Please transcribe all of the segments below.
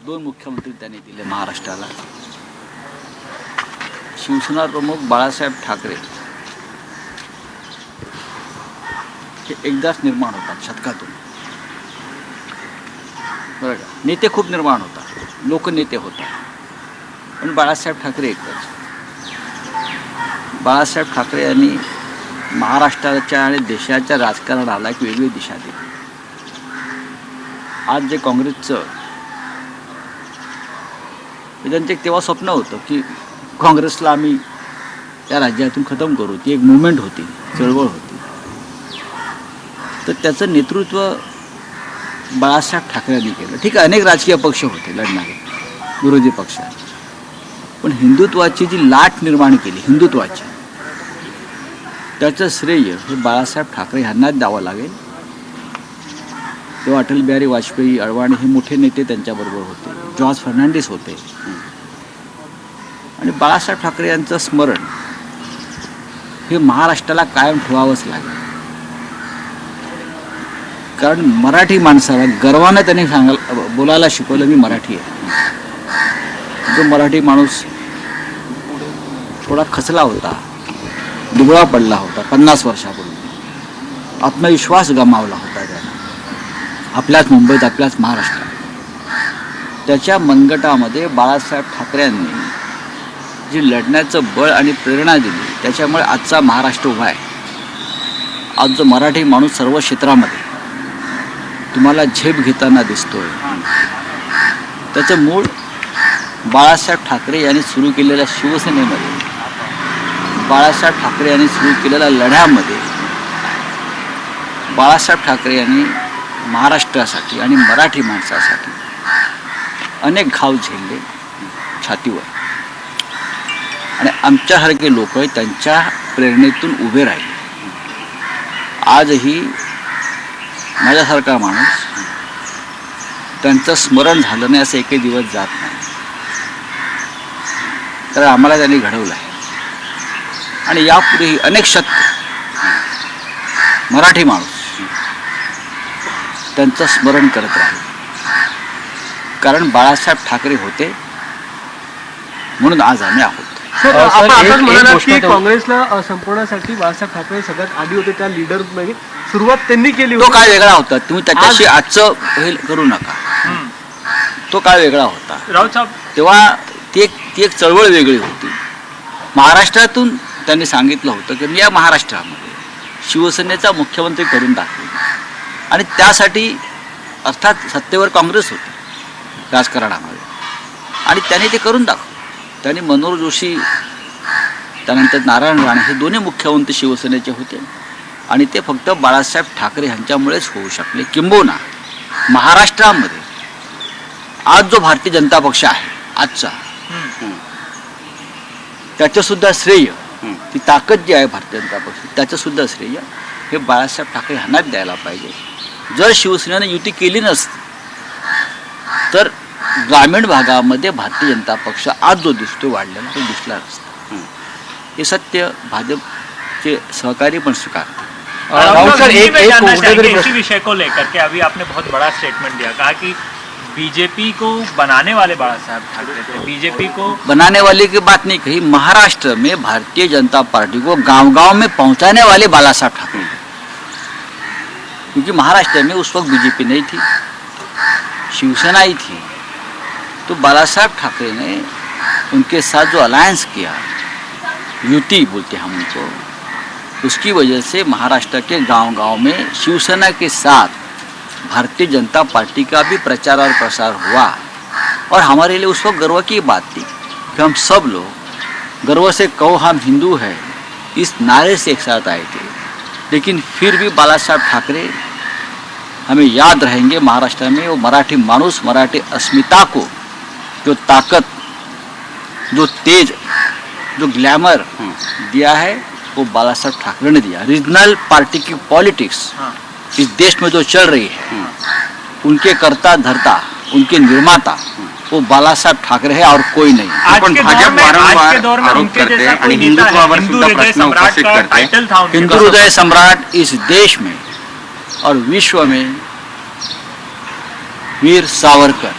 दोन मुख्यमंत्री त्यांनी दिले महाराष्ट्राला. शिवसेना प्रमुख बाळासाहेब ठाकरे हे एकदाच निर्माण होतात शतकातून, बरं का. नेते खूप निर्माण होतात, लोकनेते होतात, पण बाळासाहेब ठाकरे एकदाच. बाळासाहेब ठाकरे यांनी महाराष्ट्राच्या आणि देशाच्या राजकारणाला एक वेगळी दिशा दिली. आज जे काँग्रेसचं त्यांचं एक तेव्हा स्वप्न होतं की काँग्रेसला आम्ही या राज्यातून खतम करू, ती एक मुवमेंट होती, चळवळ होती. तर त्याचं नेतृत्व बाळासाहेब ठाकरेंनी केलं. ठीक आहे, अनेक राजकीय पक्ष होते लढणारे विरोधी पक्षात, पण हिंदुत्वाची जी लाट निर्माण केली हिंदुत्वाची, त्याचं श्रेय हे बाळासाहेब ठाकरे यांनाच द्यावं लागेल. तेव्हा अटल बिहारी वाजपेयी, अडवाणी हे मोठे नेते त्यांच्याबरोबर होते, जॉर्ज फर्नांडिस होते. आणि बाळासाहेब ठाकरे यांचं स्मरण हे महाराष्ट्राला कायम ठेवावंच लागेल. कारण मराठी माणसाला गर्वानं त्यांनी बोलायला शिकवलं, मी मराठी आहे. जो मराठी माणूस थोडा खचला होता, दुबळा पडला होता 50 वर्षापूर्वी, आत्मविश्वास गमावला होता त्यानं आपल्याच मुंबईत, आपल्याच महाराष्ट्रात, त्याच्या मनगटामध्ये बाळासाहेब ठाकरेंनी जी लढण्याचं बळ आणि प्रेरणा दिली, त्याच्यामुळे आजचा महाराष्ट्र उभा आहे. आज जो मराठी माणूस सर्व क्षेत्रामध्ये तुम्हाला झेप घेताना दिसतोय, त्याचं मूळ बाळासाहेब ठाकरे यांनी सुरू केलेल्या शिवसेनेमध्ये, बाळासाहेब ठाकरे यांनी सुरू केलेल्या लढ्यामध्ये. बाळासाहेब ठाकरे यांनी महाराष्ट्रासाठी आणि मराठी माणसासाठी अनेक घाव झेलले छातीवर, आणि आमच्यासारखे लोक त्यांच्या प्रेरणेतून उभे राहिले. आजही माझ्यासारखा माणूस त्यांचं स्मरण झालं नाही असं एकही दिवस जात नाही. तर आम्हाला त्यांनी घडवलं आहे, आणि यापुढेही अनेक शतक मराठी माणूस त्यांचं स्मरण करत राहील. कारण बाळासाहेब ठाकरे होते म्हणून आज आम्ही आहोत. आपण म्हणालात की काँग्रेसला संपवण्यासाठी बाळासाहेब ठाकरे सगळ्यात आधी होते, त्या लीडर मध्ये सुरुवात त्यांनी केली होती. तो काळ वेगळा होता, तुम्ही त्याच्याशी आजचं हे करू नका. तो काळ वेगळा होता राऊत साहेब. तेव्हा ती एक चळवळ वेगळी होती. महाराष्ट्रातून त्यांनी सांगितलं होतं की मी या महाराष्ट्रामध्ये शिवसेनेचा मुख्यमंत्री करून दाखवेन, आणि त्यासाठी अर्थात सत्तेवर काँग्रेस होती राजकारणामध्ये, आणि त्यांनी ते करून दाखवलं. त्यांनी मनोहर जोशी, त्यानंतर नारायण राणे हे दोन्ही मुख्यमंत्री शिवसेनेचे होते, आणि ते फक्त बाळासाहेब ठाकरे यांच्यामुळेच होऊ शकले. किंबहुना महाराष्ट्रामध्ये आज जो भारतीय जनता पक्ष आहे आजचा, त्याचंसुद्धा श्रेय, ती ताकद जी आहे भारतीय जनता पक्ष, त्याचंसुद्धा श्रेय हे बाळासाहेब ठाकरे यांनाच द्यायला पाहिजे. जर शिवसेनेने युती केली नसती तर ग्रामीण भागामध्ये भारतीय जनता पक्ष आज जो दिसतो वाढलेला तो दिसला नसता. हे सत्य भाजपचे सहकारी पण स्वीकारतात. इसी विषय को लेकर के अभी आपने बहुत बड़ा स्टेटमेंट दिया, कहा कि बीजेपी को बनाने वाले बाळासाहेब ठाकरे थे, बीजेपी को बनाने वाले की बात नहीं कही, महाराष्ट्र में भारतीय जनता पार्टी को गांव-गांव में पहुंचाने वाले बाळासाहेब ठाकरे, क्योंकि महाराष्ट्र में उस वक्त बीजेपी नहीं थी, शिवसेना ही थी. तो बाळासाहेब ठाकरे ने उनके साथ जो अलायंस किया, युति बोलते हम उनको, उसकी वजह से महाराष्ट्र के गांव-गांव में शिवसेना के साथ भारतीय जनता पार्टी का भी प्रचार और प्रसार हुआ. और हमारे लिए उस वक्त गर्व की बात थी कि हम सब लोग गर्व से कहो हम हिंदू हैं, इस नारे से एक साथ आए थे. लेकिन फिर भी बाळासाहेब ठाकरे हमें याद रहेंगे. महाराष्ट्र में वो मराठी मानूस, मराठी अस्मिता को जो ताकत, जो तेज, जो ग्लैमर दिया है वो बाळासाहेब ठाकरे ने दिया. रीजनल पार्टी की पॉलिटिक्स इस देश में जो चल रही है, उनके कर्ता धर्ता, उनके निर्माता वो बाळासाहेब ठाकरे है और कोई नहीं. आज के दौर में उनके जैसा कोई नेता है, हिंदू हृदय सम्राट का टाइटल था उनके हिंदू हृदय सम्राट इस देश में और विश्व में वीर सावरकर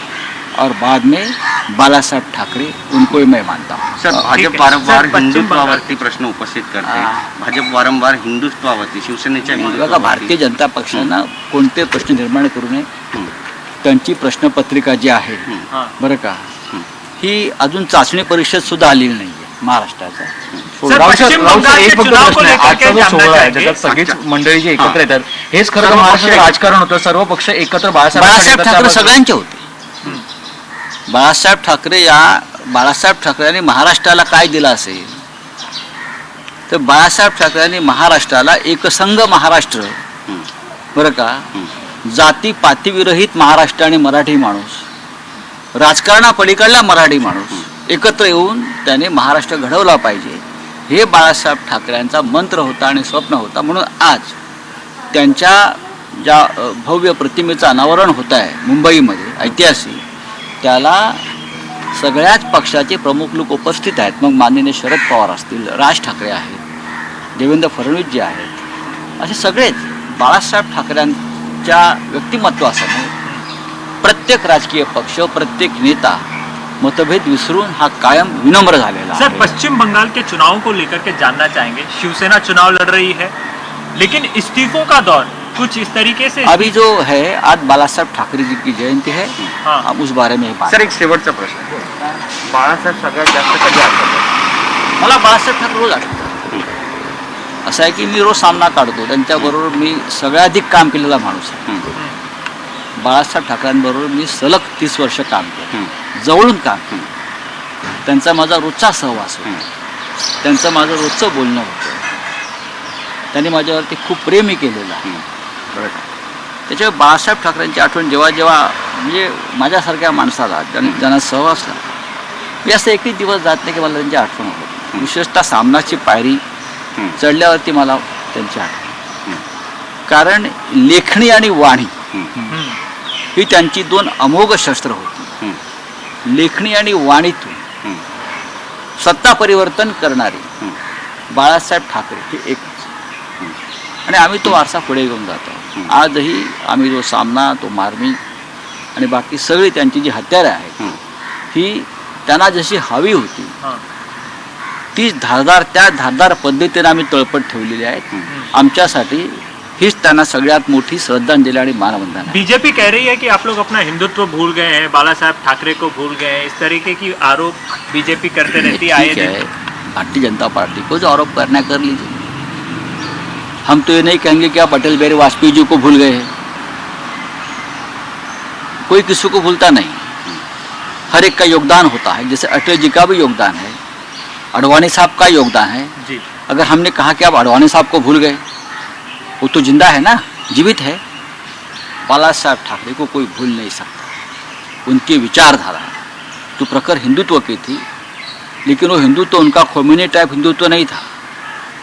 और बाद में बाला साहेब ठाकरे, उनको मैं मानता हूँ। सर ठीक भाजप आहे. वारंवार सर, पश्चिम हिंदुत्वावरती प्रश्न उपस्थित करते. भाजप वारंवार हिंदुत्वावरती, शिवसेनेच्या बघा, हिंदुत्वावरती. भारतीय जनता पक्षानं कोणते प्रश्न निर्माण करू नये. हं. त्यांची प्रश्नपत्रिका जी आहे, हाँ बरं का, हं. ही अजून चाचणी परिषद सुद्धा आलेली नाहीये महाराष्ट्राचा. सर, पश्चिम बंगाल के चुनाव को लेकर के आजचा जो जानना सोहळा आहे चाहेंगे. त्याच्यात सगळीच अच्छा. मंडळी जी एकत्र हां. येतात, हेच खरं तर सर्व महाराष्ट्राचं पक्ष राजकारण होतं. सर्व पक्ष एकत्र बाळासाहेब ठाकरे बाळासाहेब सगळ्यांचे होते. बाळासाहेब ठाकरेंनी महाराष्ट्राला काय दिलं असेल तर बाळासाहेब ठाकरेंनी महाराष्ट्राला एकसंघ महाराष्ट्र, हं. बरं का, हं. जातीपातीविरहित महाराष्ट्र आणि मराठी माणूस, राजकारणापलीकडला मराठी माणूस एकत्र येऊन त्याने महाराष्ट्र घडवला पाहिजे, हे बाळासाहेब ठाकरेंचा मंत्र होता आणि स्वप्न होता. म्हणून आज त्यांच्या ज्या भव्य प्रतिमेचं अनावरण होत आहे मुंबईमध्ये ऐतिहासिक, त्याला सगळ्याच पक्षाचे प्रमुख लोक उपस्थित आहेत. मग माननीय शरद पवार असतील, राज ठाकरे आहेत, देवेंद्र फडणवीस जे आहेत, असे सगळेच बाळासाहेब ठाकरेंच्या व्यक्तिमत्वासमोर प्रत्येक राजकीय पक्ष, प्रत्येक नेता मतभेद विसरून हा कायम विनम्र झालेला सर, आहे. पश्चिम बंगाल के चुनाव को लेकर के जानना चाहेंगे. शिवसेना चुनाव लड़ रही है, लेकिन इस्तीफों का दौर कुछ इस तरीके से. अभी जो है, आज बालासाहेब ठाकरे जी की जयंती है, हाँ. हम उस बारे में बात. सर एक शेवटचा प्रश्न. बाळासाहेब सगळ्यात जास्त कधी आठवतात? मला बाळासाहेब ठाकरे रोज आठवतात. असं आहे की मी रोज सामना काढतो त्यांच्याबरोबर. मी सगळ्याधिक काम केलेला माणूस आहे. बाळासाहेब ठाकरेंबरोबर मी सलग 30 वर्ष काम केलं, जवळून काम केलं. त्यांचा माझा रोजचा सहवास होता, त्यांचं माझं रोजचं बोलणं होतं. त्यांनी माझ्यावरती खूप प्रेमही केलेलं आहे, बरं का. त्याच्यामुळे बाळासाहेब ठाकरेंची आठवण जेव्हा जेव्हा म्हणजे माझ्यासारख्या माणसाला ज्यांना सहवासला, मी असं एकही दिवस जात नाही की मला त्यांची आठवण होत. विशेषतः सामनाची पायरी चढल्यावरती मला त्यांची आठवण. कारण लेखणी आणि वाणी ही त्यांची दोन अमोघ शस्त्र होती. लेखणी आणि वाणीतून सत्ता परिवर्तन करणारे बाळासाहेब ठाकरे हे एकच. आणि आम्ही तो वारसा पुढे घेऊन जातो. आजही आम्ही जो सामना, तो मार्मिक आणि बाकी सगळी त्यांची जी हत्यारे आहेत, ही त्यांना जशी हवी होती तीच त्या धारदार पद्धतीने आम्ही तळपट ठेवलेली आहेत. आमच्यासाठी हीच त्यांना सगळ्यात मोठी श्रद्धांजली आणि मानवंदना आहे. बीजेपी कह रही है कि आप लोग अपना हिंदुत्व भूल गए हैं, बाला साहब ठाकरे को भूल गए हैं. इस तरीके की आरोप बीजेपी करते रहती है. आए ठीक है, दिन भारतीय जनता पार्टी को जो आरोप करना कर लीजिए. हम तो ये नहीं कहेंगे कि आप अटल बिहारी वाजपेयी जी को भूल गए हैं. कोई किसी को भूलता नहीं, हर एक का योगदान होता है. जैसे अटल जी का भी योगदान है, अडवाणी साहब का योगदान है. जी. अगर हमने कहा कि आप अडवाणी साहब को भूल गए, वो तो जिंदा है ना, जीवित है. बाला साहब ठाकरे को कोई भूल नहीं सकता. उनकी विचारधारा तो प्रखर हिंदुत्व की थी, लेकिन वो हिंदुत्व उनका खोमेनी टाइप हिंदुत्व नहीं था.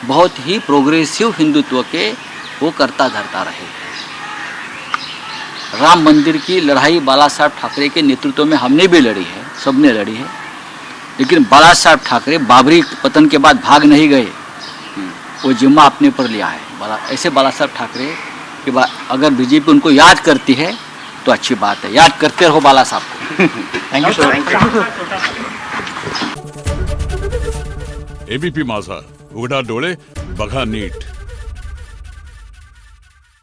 बहुत ही प्रोग्रेसिव हिंदुत्व के वो करता धरता रहे. राम मंदिर की लड़ाई बाला साहब ठाकरे के नेतृत्व में हमने भी लड़ी है, सबने लड़ी है. लेकिन बाला साहब ठाकरे बाबरी पतन के बाद भाग नहीं गए, वो जिम्मा अपने पर लिया है. ऐसे बाला साहब ठाकरे के बाद अगर बीजेपी उनको याद करती है तो अच्छी बात है. याद करते रहो बाला साहब को. Thank you sir. एबीपी माझा, उघडा डोळे बघा नीट.